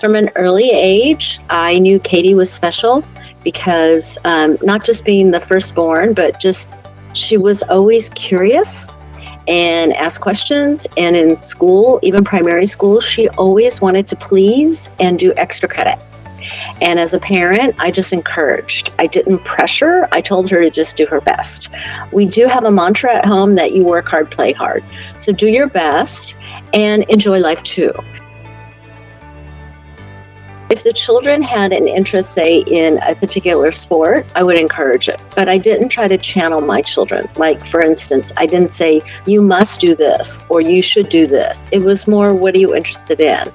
From an early age, I knew Katie was special because not just being the firstborn, but just she was always curious and asked questions. And in school, even primary school, she always wanted to please and do extra credit. And as a parent, I just encouraged. I didn't pressure. I told her to just do her best. We do have a mantra at home that you work hard, play hard. So do your best and enjoy life too. If the children had an interest, say, in a particular sport, I would encourage it. But I didn't try to channel my children. Like, for instance, I didn't say, you must do this or you should do this. It was more, what are you interested in?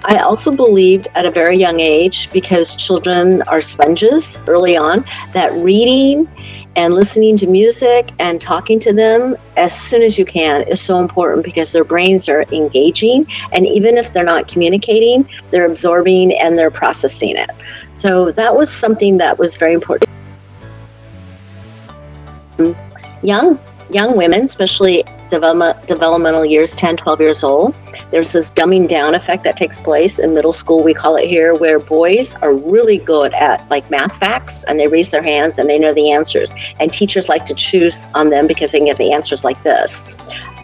I also believed at a very young age, because children are sponges early on, that reading and listening to music and talking to them as soon as you can is so important, because their brains are engaging. And even if they're not communicating, they're absorbing and they're processing it. So that was something that was very important. Young women, especially developmental years, 10, 12 years old, there's this dumbing down effect that takes place in middle school, we call it here, where boys are really good at like math facts and they raise their hands and they know the answers. And teachers like to choose on them because they can get the answers like this.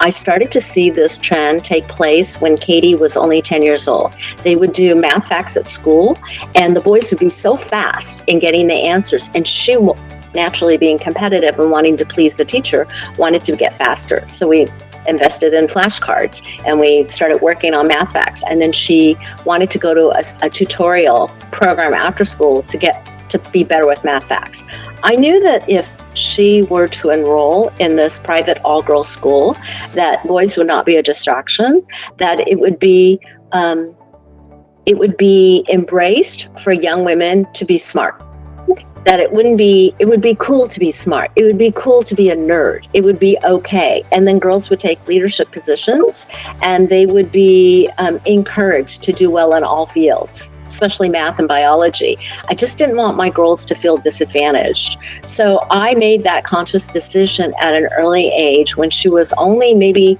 I started to see this trend take place when Katie was only 10 years old. They would do math facts at school and the boys would be so fast in getting the answers, and she will, naturally being competitive and wanting to please the teacher, wanted to get faster. So we invested in flashcards and we started working on math facts. And then she wanted to go to a tutorial program after school to get to be better with math facts. I knew that if she were to enroll in this private all-girls school, that boys would not be a distraction, that it would be embraced for young women to be smart. That it would be cool to be smart. It would be cool to be a nerd. It would be okay. And then girls would take leadership positions and they would be encouraged to do well in all fields, especially math and biology. I just didn't want my girls to feel disadvantaged. So I made that conscious decision at an early age. When she was only maybe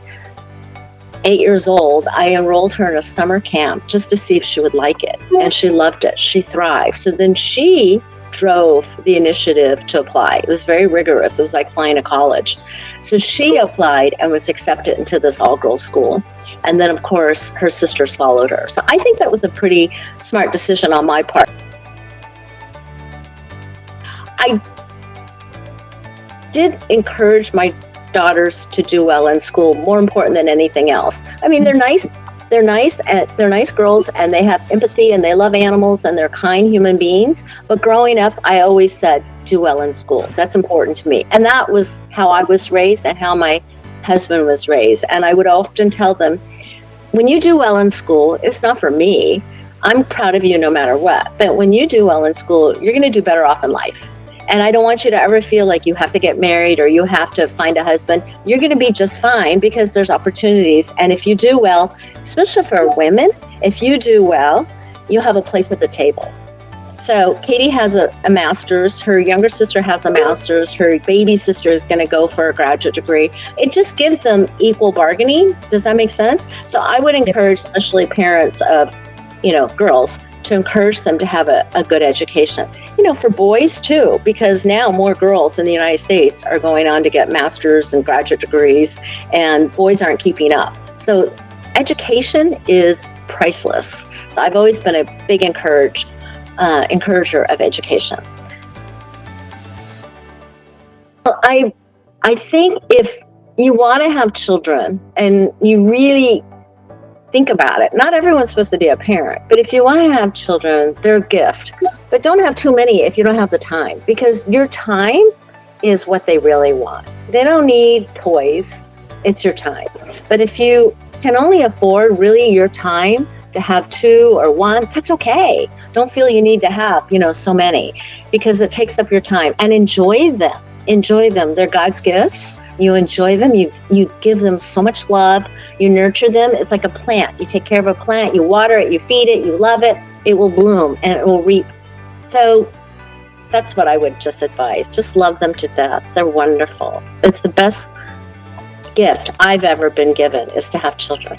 8 years old, I enrolled her in a summer camp just to see if she would like it. And she loved it. She thrived. So then she drove the initiative to apply. It was very rigorous. It was like applying to college. So she applied and was accepted into this all-girls school. And then, of course, her sisters followed her. So I think that was a pretty smart decision on my part. I did encourage my daughters to do well in school, more important than anything else. I mean, they're nice girls and they have empathy and they love animals and they're kind human beings. But growing up, I always said, do well in school. That's important to me. And that was how I was raised and how my husband was raised. And I would often tell them, when you do well in school, it's not for me. I'm proud of you no matter what. But when you do well in school, you're going to do better off in life. And I don't want you to ever feel like you have to get married or you have to find a husband. You're going to be just fine because there's opportunities. And if you do well, especially for women, if you do well, you'll have a place at the table. So Katie has a master's. Her younger sister has a master's. Her baby sister is going to go for a graduate degree. It just gives them equal bargaining. Does that make sense? So I would encourage, especially parents of, girls, to encourage them to have a good education. For boys too, because now more girls in the United States are going on to get master's and graduate degrees, and boys aren't keeping up. So education is priceless. So I've always been a big encourager of education. Well, I think if you want to have children and you really think about it, not everyone's supposed to be a parent, but if you want to have children, they're a gift. But don't have too many if you don't have the time, because your time is what they really want. They don't need toys. It's your time. But if you can only afford really your time to have two or one, that's okay. Don't feel you need to have, so many, because it takes up your time. And enjoy them. Enjoy them. They're God's gifts. You enjoy them. You give them so much love. You nurture them. It's like a plant. You take care of a plant. You water it. You feed it. You love it. It will bloom and it will reap. So that's what I would just advise. Just love them to death. They're wonderful. It's the best gift I've ever been given, is to have children.